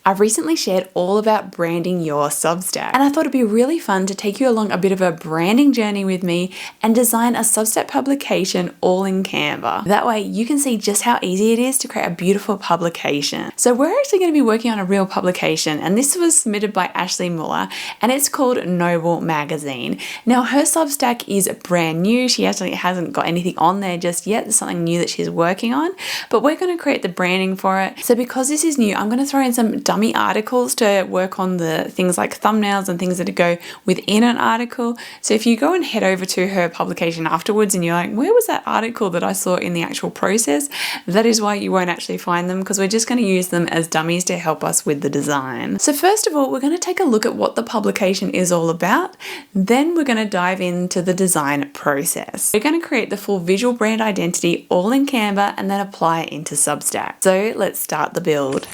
I've recently shared all about branding your Substack, and I thought it'd be really fun to take you along a bit of a branding journey with me and design a Substack publication all in Canva. That way you can see just how easy it is to create a beautiful publication. So we're actually going to be working on a real publication, and this was submitted by Ashley Muller, and it's called Noble Magazine. Now her Substack is brand new. She actually hasn't got anything on there just yet. There's something new that she's working on, but we're going to create the branding for it. So because this is new, I'm going to throw in some dummy articles to work on the things like thumbnails and things that go within an article. So if you go and head over to her publication afterwards and you're like, where was that article that I saw in the actual process? That is why you won't actually find them, because we're just going to use them as dummies to help us with the design. So first of all, we're going to take a look at what the publication is all about. Then we're going to dive into the design process. We're going to create the full visual brand identity all in Canva and then apply it into Substack. So let's start the build.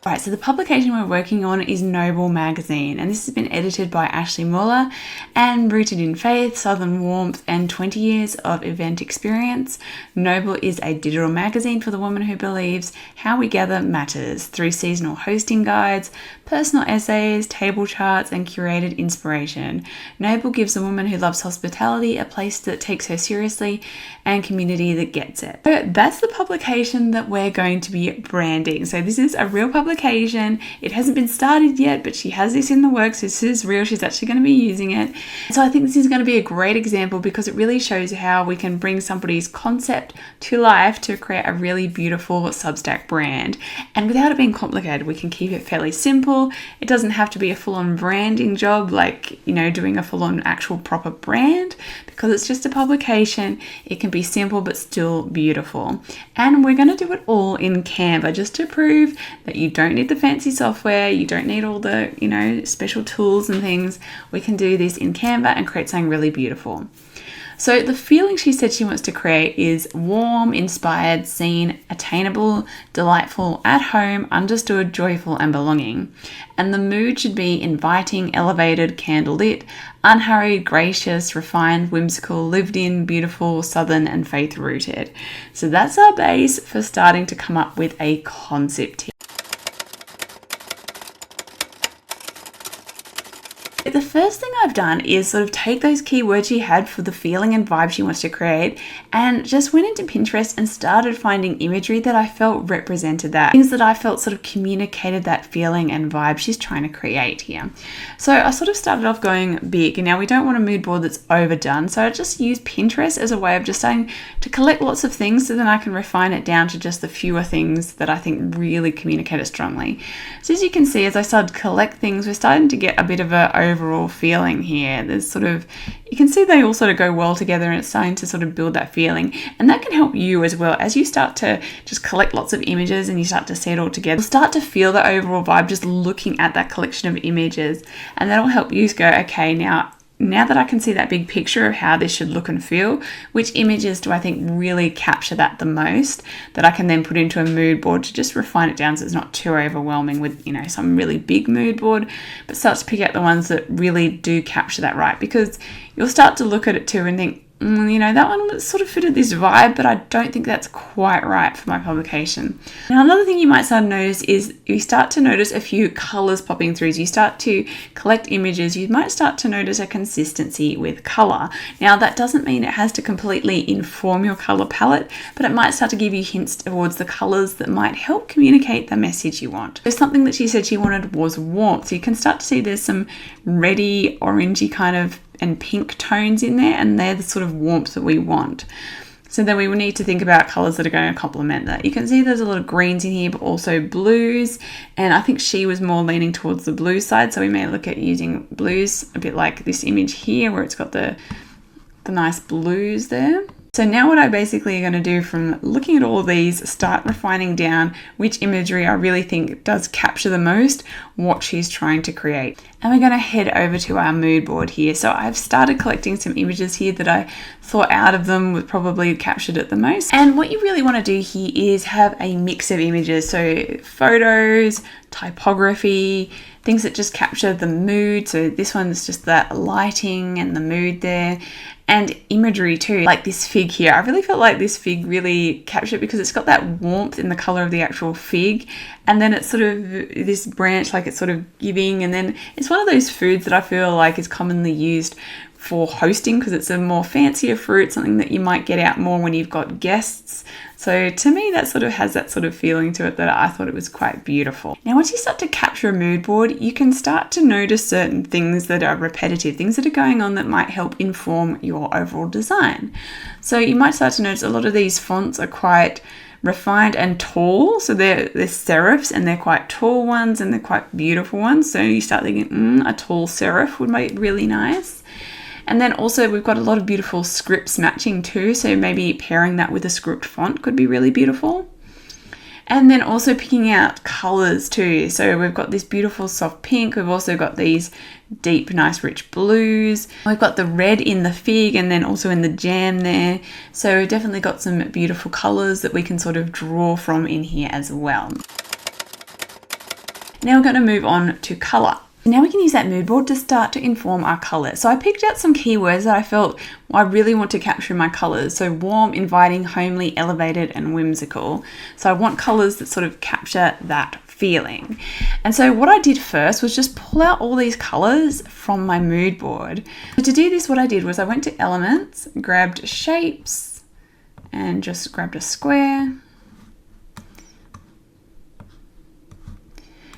Alright, so the publication we're working on is Noble Magazine, and this has been edited by Ashley Muller and rooted in faith, southern warmth, and 20 years of event experience. Noble is a digital magazine for the woman who believes how we gather matters through seasonal hosting guides, personal essays, table charts, and curated inspiration. Noble gives a woman who loves hospitality a place that takes her seriously and community that gets it. So that's the publication that we're going to be branding. So this is a real publication. It hasn't been started yet, but she has this in the works. This is real. She's actually going to be using it. So I think this is going to be a great example because it really shows how we can bring somebody's concept to life to create a really beautiful Substack brand. And without it being complicated, we can keep it fairly simple. It doesn't have to be a full-on branding job, like, doing a full-on actual proper brand, because it's just a publication. It can be simple but still beautiful. And we're going to do it all in Canva just to prove that you don't need the fancy software, you don't need all the, special tools and things. We can do this in Canva and create something really beautiful. So the feeling she said she wants to create is warm, inspired, seen, attainable, delightful, at home, understood, joyful, and belonging. And the mood should be inviting, elevated, candlelit, unhurried, gracious, refined, whimsical, lived in, beautiful, southern, and faith-rooted. So that's our base for starting to come up with a concept here. The first thing I've done is sort of take those keywords she had for the feeling and vibe she wants to create and just went into Pinterest and started finding imagery that I felt represented that. Things that I felt sort of communicated that feeling and vibe she's trying to create here. So I sort of started off going big. Now we don't want a mood board that's overdone, so I just use Pinterest as a way of just starting to collect lots of things so then I can refine it down to just the fewer things that I think really communicate it strongly. So as you can see, as I started to collect things, we're starting to get a bit of a overall feeling here. There's sort of, you can see they all sort of go well together and it's starting to sort of build that feeling. And that can help you as well. As you start to just collect lots of images and you start to see it all together, you'll start to feel the overall vibe just looking at that collection of images. And that'll help you go, okay, now that I can see that big picture of how this should look and feel, which images do I think really capture that the most, that I can then put into a mood board to just refine it down so it's not too overwhelming with, some really big mood board, but start to pick out the ones that really do capture that right, because you'll start to look at it too and think, that one sort of fitted this vibe, but I don't think that's quite right for my publication. Now, another thing you might start to notice is you start to notice a few colors popping through. As you start to collect images, you might start to notice a consistency with color. Now, that doesn't mean it has to completely inform your color palette, but it might start to give you hints towards the colors that might help communicate the message you want. So something that she said she wanted was warmth. So you can start to see there's some reddy, orangey kind of and pink tones in there, and they're the sort of warmth that we want. So then we will need to think about colours that are going to complement that. You can see there's a lot of greens in here, but also blues, and I think she was more leaning towards the blue side, so we may look at using blues a bit like this image here where it's got the nice blues there. So now what I basically are going to do from looking at all of these, start refining down which imagery I really think does capture the most what she's trying to create. And we're going to head over to our mood board here. So I've started collecting some images here that I thought out of them would probably captured it the most. And what you really want to do here is have a mix of images. So photos, typography, things that just capture the mood. So this one's just that lighting and the mood there. And imagery too, like this fig here. I really felt like this fig really captured it because it's got that warmth in the color of the actual fig, and then it's sort of this branch, like it's sort of giving, and then it's one of those foods that I feel like is commonly used for hosting because it's a more fancier fruit, something that you might get out more when you've got guests. So to me, that sort of has that sort of feeling to it that I thought it was quite beautiful. Now, once you start to capture a mood board, you can start to notice certain things that are repetitive, things that are going on that might help inform your overall design. So you might start to notice a lot of these fonts are quite refined and tall. So they're serifs, and they're quite tall ones, and they're quite beautiful ones. So you start thinking, a tall serif would make really nice. And then also we've got a lot of beautiful scripts matching too. So maybe pairing that with a script font could be really beautiful. And then also picking out colors too. So we've got this beautiful soft pink. We've also got these deep, nice, rich blues. We've got the red in the fig and then also in the jam there. So we've definitely got some beautiful colors that we can sort of draw from in here as well. Now we're going to move on to color. Now we can use that mood board to start to inform our color. So I picked out some keywords that I felt I really want to capture in my colors. So warm, inviting, homely, elevated, and whimsical. So I want colors that sort of capture that feeling. And so what I did first was just pull out all these colors from my mood board. So to do this, what I did was I went to elements, grabbed shapes, and just grabbed a square.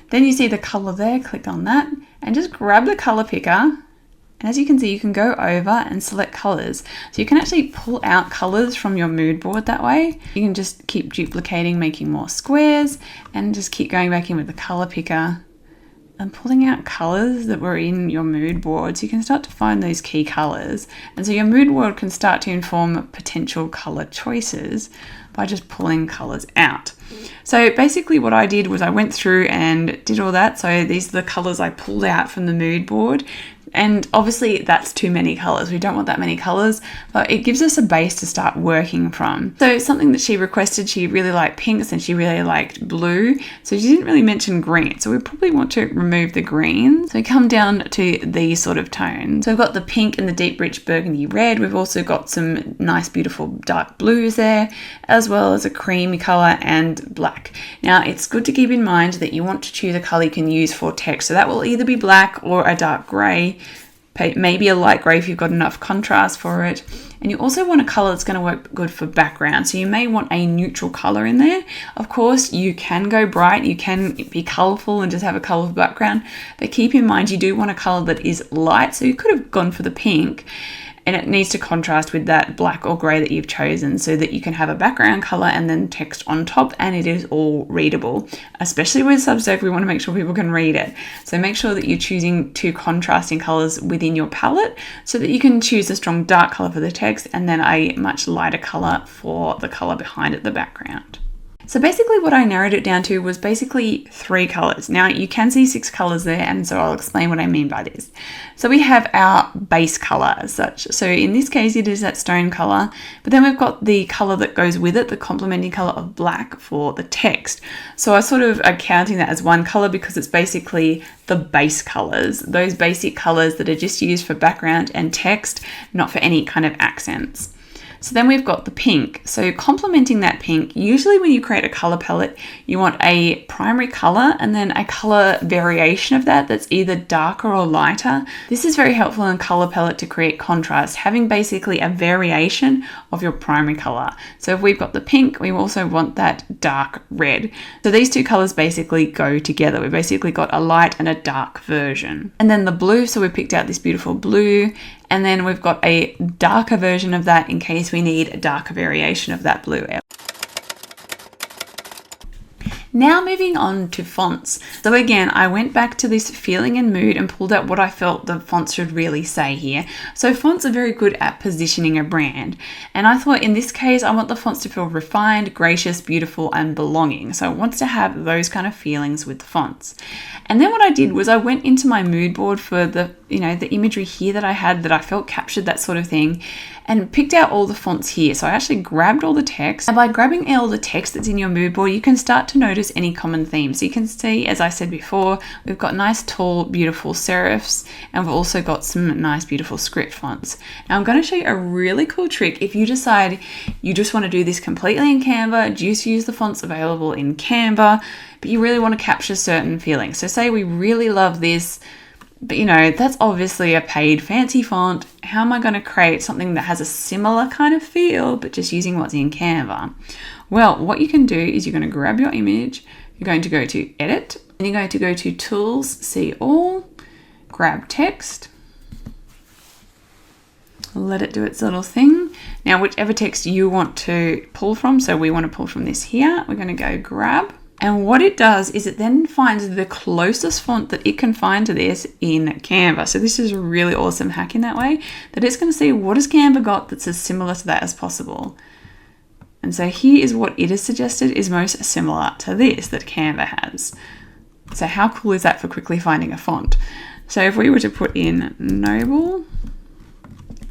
Then you see the color there, click on that and just grab the color picker. And as you can see, you can go over and select colors. So you can actually pull out colors from your mood board that way. You can just keep duplicating, making more squares, and just keep going back in with the color picker and pulling out colors that were in your mood board. So you can start to find those key colors. And so your mood board can start to inform potential color choices by just pulling colors out. So basically what I did was I went through and did all that. So these are the colors I pulled out from the mood board. And obviously that's too many colors. We don't want that many colors, but it gives us a base to start working from. So something that she requested, she really liked pinks and she really liked blue. So she didn't really mention green. So we probably want to remove the green. So we come down to these sort of tones. So we've got the pink and the deep rich burgundy red. We've also got some nice, beautiful dark blues there, as well as a creamy color and black. Now it's good to keep in mind that you want to choose a color you can use for text. So that will either be black or a dark gray. Maybe a light grey if you've got enough contrast for it. And you also want a colour that's going to work good for background. So you may want a neutral colour in there. Of course, you can go bright, you can be colourful and just have a colourful background. But keep in mind, you do want a colour that is light. So you could have gone for the pink. And it needs to contrast with that black or grey that you've chosen so that you can have a background colour and then text on top and it is all readable. Especially with Substack, we want to make sure people can read it. So make sure that you're choosing two contrasting colours within your palette so that you can choose a strong dark colour for the text and then a much lighter colour for the colour behind it, the background. So basically what I narrowed it down to was basically 3 colors. Now you can see 6 colors there, and so I'll explain what I mean by this. So we have our base color as such. So in this case it is that stone color, but then we've got the color that goes with it, the complementing color of black for the text. So I sort of are counting that as one color because it's basically the base colors, those basic colors that are just used for background and text, not for any kind of accents. So then we've got the pink. So complementing that pink, usually when you create a color palette, you want a primary color and then a color variation of that that's either darker or lighter. This is very helpful in color palette to create contrast, having basically a variation of your primary color. So if we've got the pink, we also want that dark red. So these two colors basically go together. We've basically got a light and a dark version. And then the blue, so we picked out this beautiful blue. And then we've got a darker version of that in case we need a darker variation of that blue. Now moving on to fonts. So again, I went back to this feeling and mood and pulled out what I felt the fonts should really say here. So fonts are very good at positioning a brand. And I thought in this case, I want the fonts to feel refined, gracious, beautiful, and belonging. So it wants to have those kind of feelings with the fonts. And then what I did was I went into my mood board for the imagery here that I had that I felt captured that sort of thing, and picked out all the fonts here. So I actually grabbed all the text. And by grabbing all the text that's in your mood board, you can start to notice notice any common themes. So you can see, as I said before, we've got nice, tall, beautiful serifs, and we've also got some nice, beautiful script fonts. Now I'm going to show you a really cool trick if you decide you just want to do this completely in Canva, just use the fonts available in Canva, but you really want to capture certain feelings. So say we really love this, but you know, that's obviously a paid fancy font. How am I going to create something that has a similar kind of feel, but just using what's in Canva? Well, what you can do is you're going to grab your image, you're going to go to Edit, and you're going to go to Tools, See All, grab Text, let it do its little thing. Now, whichever text you want to pull from, so we want to pull from this here, we're going to go grab. And what it does is it then finds the closest font that it can find to this in Canva. So this is a really awesome hack in that way, that it's going to see what has Canva got that's as similar to that as possible. And so here is what it has suggested is most similar to this that Canva has. So how cool is that for quickly finding a font? So if we were to put in Noble,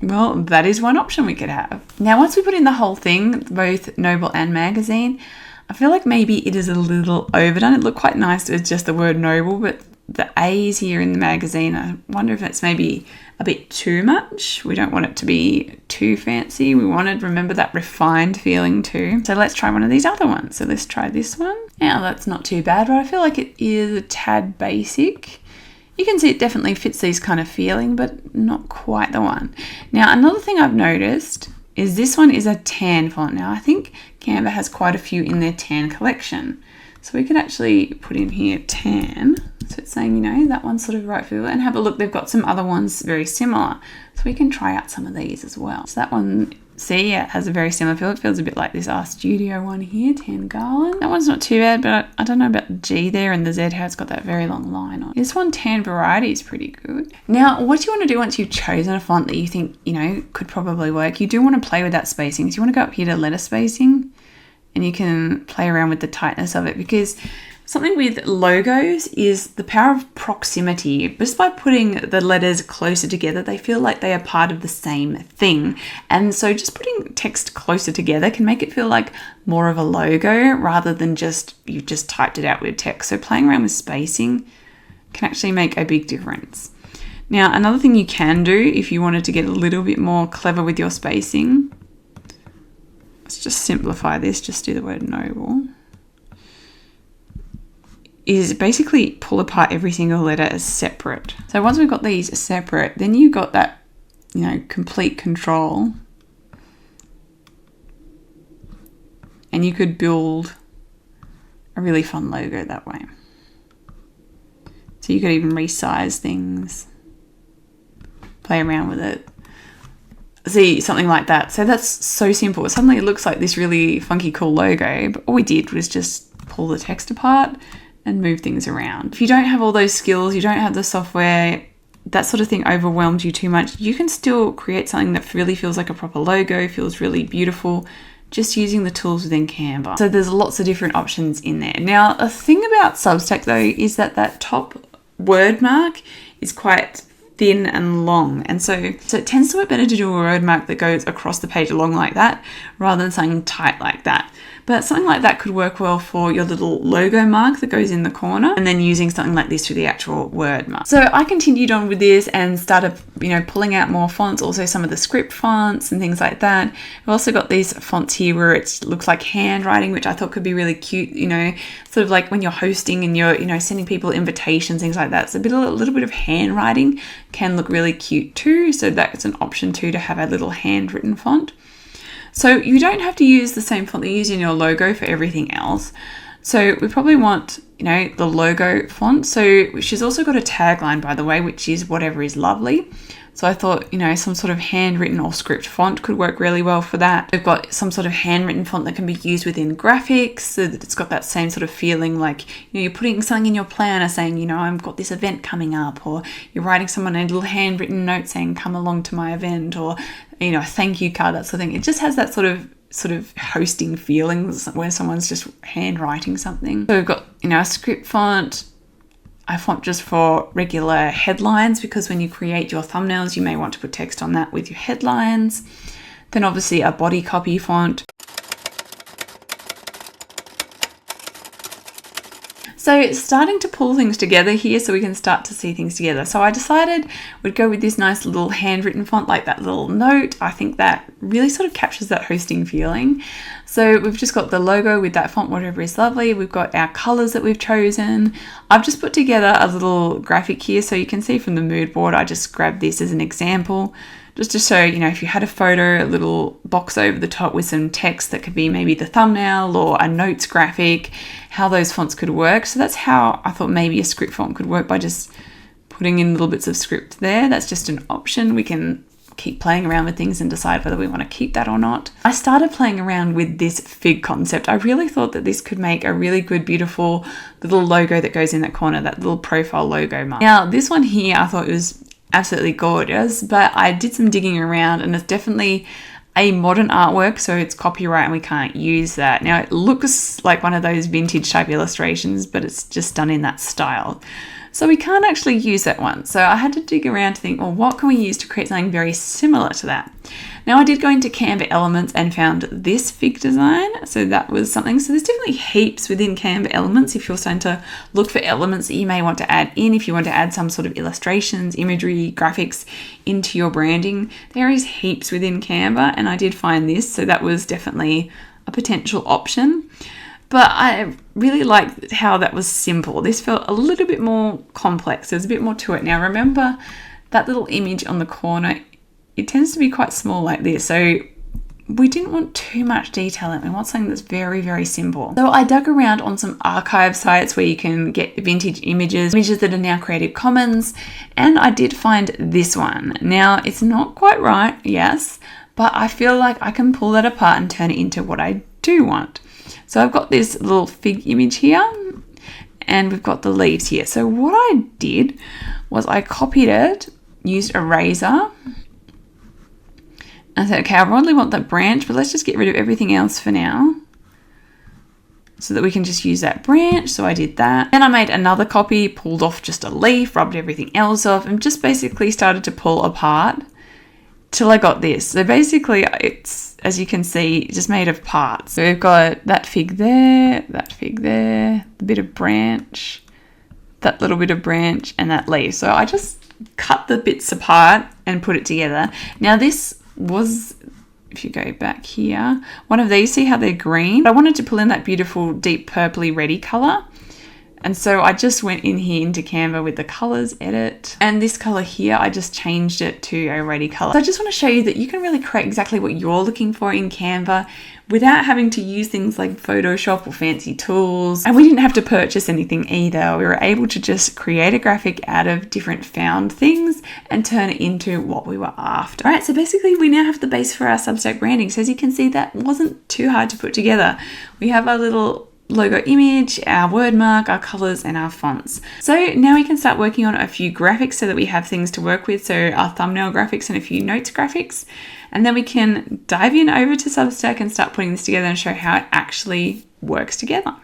well, that is one option we could have. Now, once we put in the whole thing, both Noble and Magazine, I feel like maybe it is a little overdone. It looked quite nice with just the word Noble, but the A's here in the Magazine, I wonder if it's maybe a bit too much. We don't want it to be too fancy. We want to remember that refined feeling too. So let's try one of these other ones. So let's try this one. Now that's not too bad, but I feel like it is a tad basic. You can see it definitely fits these kind of feeling, but not quite the one. Now, another thing I've noticed is this one is a tan font. Now, I think Canva has quite a few in their tan collection. So we could actually put in here tan. So it's saying, you know, that one's sort of right for you. And have a look, they've got some other ones very similar. So we can try out some of these as well. So that one, see, it has a very similar feel. It feels a bit like this Studio one here, Tan Garland. That one's not too bad, but I don't know about the G there and the Z, how it's got that very long line on. This one, Tan Variety, is pretty good. Now, what you want to do once you've chosen a font that you think, you know, could probably work, you do want to play with that spacing. So you want to go up here to letter spacing, and you can play around with the tightness of it, because something with logos is the power of proximity. Just by putting the letters closer together, they feel like they are part of the same thing. And so just putting text closer together can make it feel like more of a logo rather than just you just typed it out with text. So playing around with spacing can actually make a big difference. Now, another thing you can do if you wanted to get a little bit more clever with your spacing, let's just simplify this, just do the word Noble, is basically pull apart every single letter as separate. So once we've got these separate, then you've got that, you know, complete control. And you could build a really fun logo that way. So you could even resize things, play around with it. See, something like that. So that's so simple. Suddenly it looks like this really funky, cool logo, but all we did was just pull the text apart and move things around. If you don't have all those skills, you don't have the software, that sort of thing overwhelms you too much, you can still create something that really feels like a proper logo, feels really beautiful, just using the tools within Canva. So there's lots of different options in there. Now, a thing about Substack though is that that top word mark is quite thin and long, and so it tends to work better to do a word mark that goes across the page along like that rather than something tight like that. But something like that could work well for your little logo mark that goes in the corner, and then using something like this for the actual word mark. So I continued on with this and started, you know, pulling out more fonts, also some of the script fonts and things like that. I've also got these fonts here where it looks like handwriting, which I thought could be really cute, you know, sort of like when you're hosting and you're, you know, sending people invitations, things like that. So a little bit of handwriting can look really cute too. So that's an option too, to have a little handwritten font. So you don't have to use the same font that you use in your logo for everything else. So we probably want, you know, the logo font. So she's also got a tagline, by the way, which is whatever is lovely. So I thought, you know, some sort of handwritten or script font could work really well for that. We've got some sort of handwritten font that can be used within graphics, so that it's got that same sort of feeling like, you know, you're putting something in your planner saying, you know, I've got this event coming up, or you're writing someone a little handwritten note saying, come along to my event, or, you know, a thank you card, that sort of thing. It just has that sort of hosting feelings where someone's just handwriting something. So we've got, you know, a script font, a font just for regular headlines, because when you create your thumbnails, you may want to put text on that with your headlines. Then obviously a body copy font. So starting to pull things together here so we can start to see things together. So I decided we'd go with this nice little handwritten font, like that little note. I think that really sort of captures that hosting feeling. So we've just got the logo with that font, whatever is lovely. We've got our colors that we've chosen. I've just put together a little graphic here so you can see from the mood board. I just grabbed this as an example, just to show, you know, if you had a photo, a little box over the top with some text that could be maybe the thumbnail or a notes graphic, how those fonts could work. So that's how I thought maybe a script font could work, by just putting in little bits of script there. That's just an option. We can keep playing around with things and decide whether we want to keep that or not. I started playing around with this fig concept. I really thought that this could make a really good, beautiful little logo that goes in that corner, that little profile logo mark. Now, this one here, I thought it was absolutely gorgeous, but I did some digging around and it's definitely a modern artwork, so it's copyright and we can't use that. Now it looks like one of those vintage type illustrations, but it's just done in that style. So we can't actually use that one. So I had to dig around to think, well, what can we use to create something very similar to that? Now I did go into Canva Elements and found this fig design. So that was something. So there's definitely heaps within Canva Elements if you're starting to look for elements that you may want to add in. If you want to add some sort of illustrations, imagery, graphics into your branding, there is heaps within Canva. And I did find this. So that was definitely a potential option. But I really liked how that was simple. This felt a little bit more complex. There's a bit more to it. Now remember that little image on the corner, it tends to be quite small like this. So we didn't want too much detail in it. We want something that's very, very simple. So I dug around on some archive sites where you can get vintage images that are now Creative Commons. And I did find this one. Now it's not quite right, yes, but I feel like I can pull that apart and turn it into what I do want. So I've got this little fig image here and we've got the leaves here. So what I did was I copied it, used Eraser, and I said, okay, I really want that branch, but let's just get rid of everything else for now so that we can just use that branch. So I did that. Then I made another copy, pulled off just a leaf, rubbed everything else off, and just basically started to pull apart till I got this. So basically it's, as you can see, just made of parts. So we've got that fig there, the bit of branch, that little bit of branch, and that leaf. So I just cut the bits apart and put it together. Now this was, if you go back here, one of these, see how they're green? I wanted to pull in that beautiful deep purpley reddy color. And so I just went in here into Canva with the colors, edit, and this color here, I just changed it to a reddy color. So I just want to show you that you can really create exactly what you're looking for in Canva without having to use things like Photoshop or fancy tools. And we didn't have to purchase anything either. We were able to just create a graphic out of different found things and turn it into what we were after. All right, so basically we now have the base for our Substack branding. So as you can see, that wasn't too hard to put together. We have our little logo image, our word mark, our colors, and our fonts. So now we can start working on a few graphics so that we have things to work with. So our thumbnail graphics and a few notes graphics. And then we can dive in over to Substack and start putting this together and show how it actually works together.